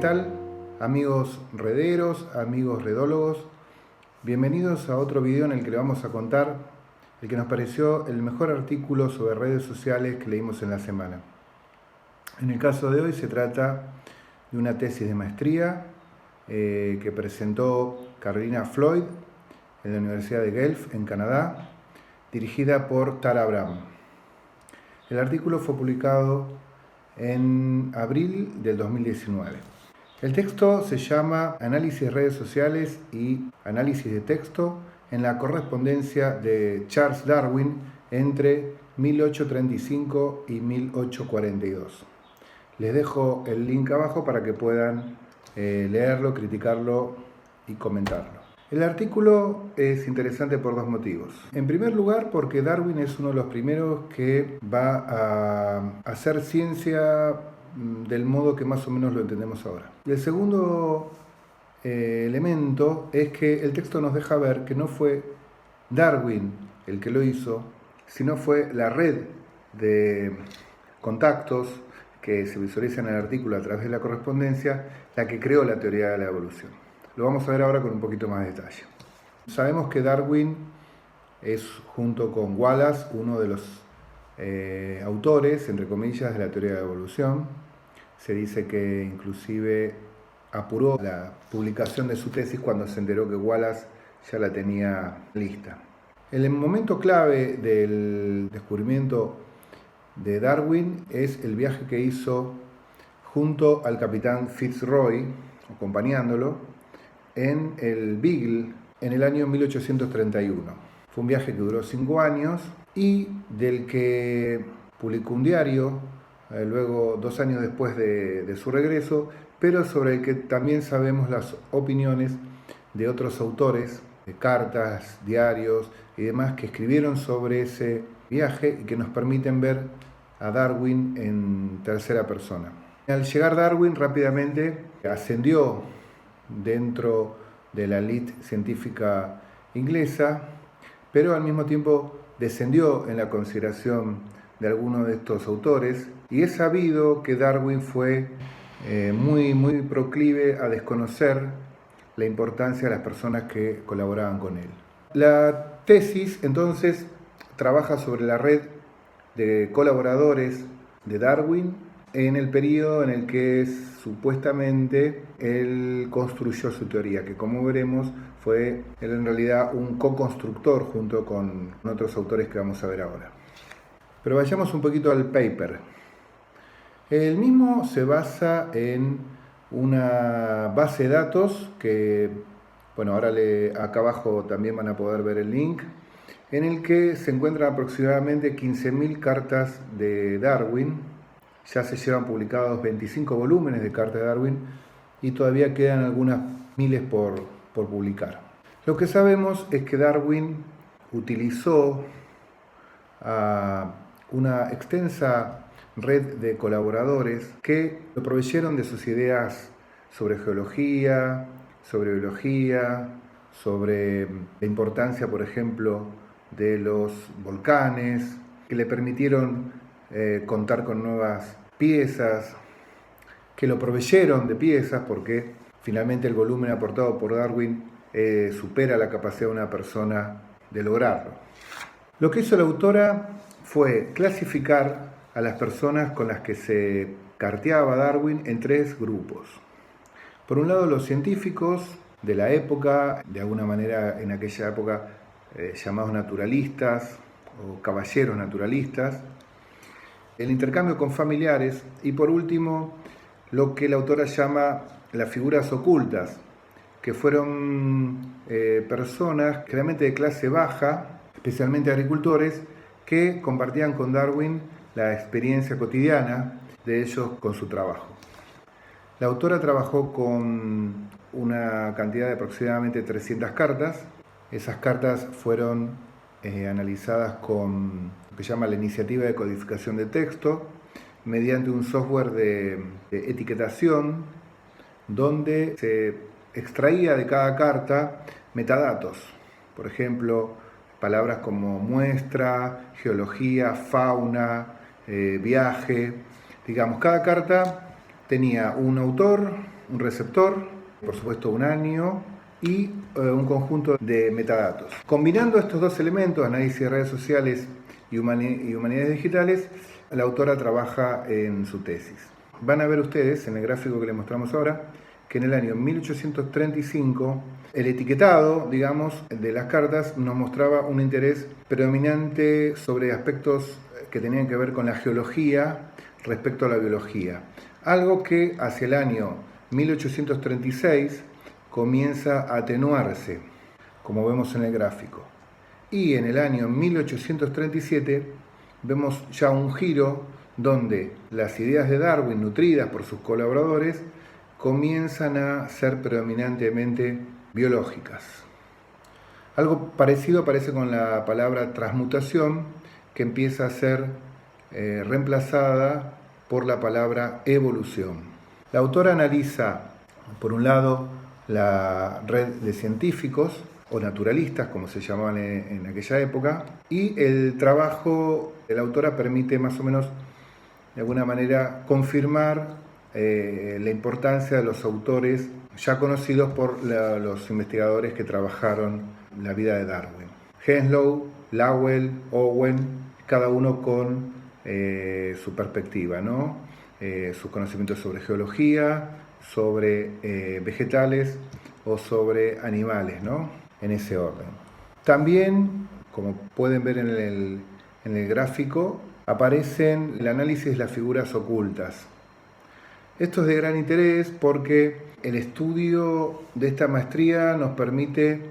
tal, amigos rederos, amigos redólogos? Bienvenidos a otro video en el que le vamos a contar el que nos pareció el mejor artículo sobre redes sociales que leímos en la semana. En el caso de hoy se trata de una tesis de maestría que presentó Carolina Floyd en la Universidad de Guelph, en Canadá, dirigida por Tara Abram. El artículo fue publicado en abril del 2019. El texto se llama Análisis de redes sociales y análisis de texto en la correspondencia de Charles Darwin entre 1835 y 1842. Les dejo el link abajo para que puedan leerlo, criticarlo y comentarlo. El artículo es interesante por dos motivos. En primer lugar, porque Darwin es uno de los primeros que va a hacer ciencia del modo que más o menos lo entendemos ahora. Y el segundo elemento es que el texto nos deja ver que no fue Darwin el que lo hizo, sino fue la red de contactos que se visualiza en el artículo a través de la correspondencia la que creó la teoría de la evolución. Lo vamos a ver ahora con un poquito más de detalle. Sabemos que Darwin es, junto con Wallace, uno de los autores, entre comillas, de la teoría de la evolución. Se dice que inclusive apuró la publicación de su tesis cuando se enteró que Wallace ya la tenía lista. El momento clave del descubrimiento de Darwin es el viaje que hizo junto al capitán Fitzroy, acompañándolo, en el Beagle en el año 1831. Fue un viaje que duró 5 años y del que publicó un diario, luego 2 años después de su regreso, pero sobre el que también sabemos las opiniones de otros autores, de cartas, diarios y demás que escribieron sobre ese viaje y que nos permiten ver a Darwin en tercera persona. Al llegar Darwin rápidamente ascendió dentro de la élite científica inglesa, pero al mismo tiempo descendió en la consideración de algunos de estos autores, y es sabido que Darwin fue muy proclive a desconocer la importancia de las personas que colaboraban con él. La tesis entonces trabaja sobre la red de colaboradores de Darwin en el periodo en el que supuestamente él construyó su teoría, que como veremos fue él en realidad un co-constructor junto con otros autores que vamos a ver ahora. Pero vayamos un poquito al paper. El mismo se basa en una base de datos que, bueno, ahora acá abajo también van a poder ver el link, en el que se encuentran aproximadamente 15.000 cartas de Darwin. Ya se llevan publicados 25 volúmenes de cartas de Darwin y todavía quedan algunas miles por publicar. Lo que sabemos es que Darwin utilizó una extensa red de colaboradores que lo proveyeron de sus ideas sobre geología, sobre biología, sobre la importancia, por ejemplo, de los volcanes, que le permitieron contar con nuevas piezas, que lo proveyeron de piezas, porque finalmente el volumen aportado por Darwin supera la capacidad de una persona de lograrlo. Lo que hizo la autora fue clasificar a las personas con las que se carteaba Darwin en 3 grupos. Por un lado, los científicos de la época, de alguna manera en aquella época llamados naturalistas o caballeros naturalistas, el intercambio con familiares y por último lo que la autora llama las figuras ocultas, que fueron personas generalmente de clase baja, especialmente agricultores, que compartían con Darwin la experiencia cotidiana de ellos con su trabajo. La autora trabajó con una cantidad de aproximadamente 300 cartas. Esas cartas fueron analizadas con lo que se llama la iniciativa de codificación de texto mediante un software de etiquetación donde se extraía de cada carta metadatos, por ejemplo, palabras como muestra, geología, fauna, viaje. Digamos, cada carta tenía un autor, un receptor, por supuesto un año y un conjunto de metadatos. Combinando estos dos elementos, análisis de redes sociales y humanidades digitales, la autora trabaja en su tesis. Van a ver ustedes en el gráfico que les mostramos ahora que en el año 1835 el etiquetado, digamos, de las cartas nos mostraba un interés predominante sobre aspectos que tenían que ver con la geología respecto a la biología. Algo que hacia el año 1836 comienza a atenuarse, como vemos en el gráfico. Y en el año 1837 vemos ya un giro donde las ideas de Darwin, nutridas por sus colaboradores, comienzan a ser predominantemente biológicas. Algo parecido aparece con la palabra transmutación, que empieza a ser reemplazada por la palabra evolución. La autora analiza, por un lado, la red de científicos o naturalistas, como se llamaban en aquella época, y el trabajo de la autora permite más o menos, de alguna manera, confirmar la importancia de los autores ya conocidos por los investigadores que trabajaron la vida de Darwin. Henslow, Lowell, Owen, cada uno con su perspectiva, ¿no? Sus conocimientos sobre geología, sobre vegetales o sobre animales, ¿no? En ese orden. También, como pueden ver en el gráfico, aparecen el análisis de las figuras ocultas. Esto es de gran interés porque el estudio de esta maestría nos permite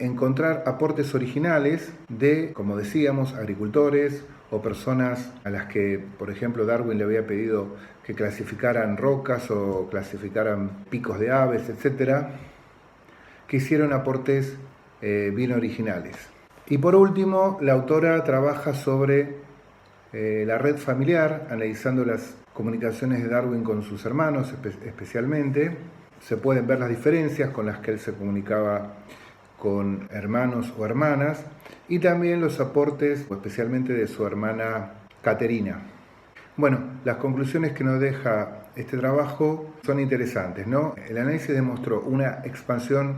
encontrar aportes originales de, como decíamos, agricultores o personas a las que, por ejemplo, Darwin le había pedido que clasificaran rocas o clasificaran picos de aves, etc., que hicieron aportes bien originales. Y por último, la autora trabaja sobre la red familiar, analizando las comunicaciones de Darwin con sus hermanos especialmente. Se pueden ver las diferencias con las que él se comunicaba con hermanos o hermanas y también los aportes, especialmente de su hermana Caterina. Bueno, las conclusiones que nos deja este trabajo son interesantes, ¿no? El análisis demostró una expansión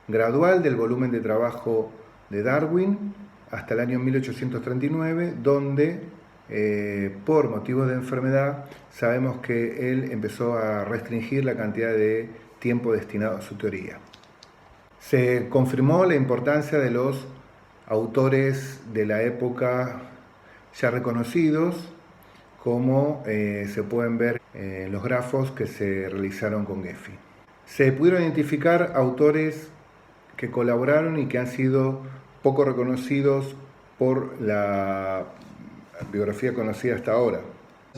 gradual del volumen de trabajo de Darwin hasta el año 1839, donde por motivos de enfermedad sabemos que él empezó a restringir la cantidad de tiempo destinado a su teoría. Se confirmó la importancia de los autores de la época ya reconocidos, como se pueden ver en los grafos que se realizaron con Geffy. Se pudieron identificar autores que colaboraron y que han sido poco reconocidos por la biografía conocida hasta ahora.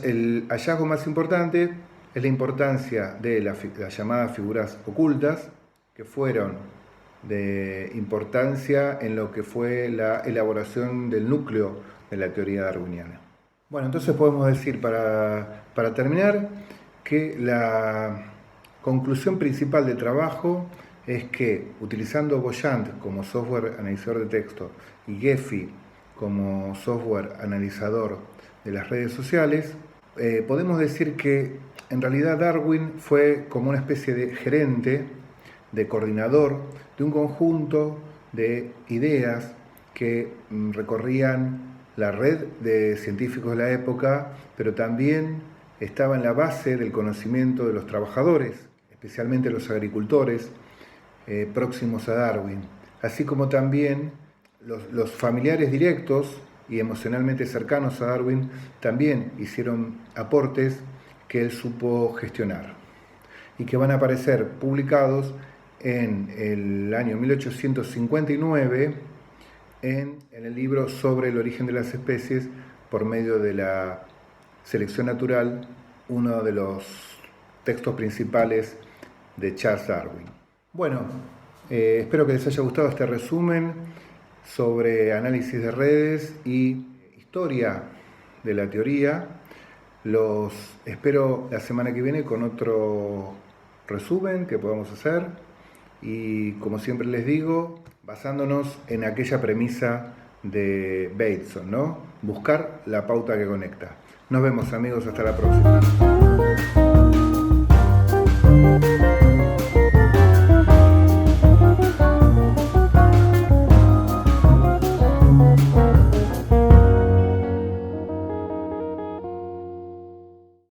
El hallazgo más importante es la importancia de las llamadas figuras ocultas, que fueron de importancia en lo que fue la elaboración del núcleo de la teoría darwiniana. Bueno, entonces podemos decir, para terminar, que la conclusión principal del trabajo es que, utilizando Voyant como software analizador de texto y Geffy como software analizador de las redes sociales, podemos decir que en realidad Darwin fue como una especie de gerente, de coordinador de un conjunto de ideas que recorrían la red de científicos de la época, pero también estaba en la base del conocimiento de los trabajadores, especialmente los agricultores próximos a Darwin, así como también los familiares directos y emocionalmente cercanos a Darwin también hicieron aportes que él supo gestionar y que van a aparecer publicados en el año 1859 en el libro Sobre el origen de las especies por medio de la selección natural, uno de los textos principales de Charles Darwin. Bueno, espero que les haya gustado este resumen sobre análisis de redes y historia de la teoría. Los espero la semana que viene con otro resumen que podamos hacer y, como siempre les digo, basándonos en aquella premisa de Bateson, ¿no? Buscar la pauta que conecta. Nos vemos, amigos, hasta la próxima.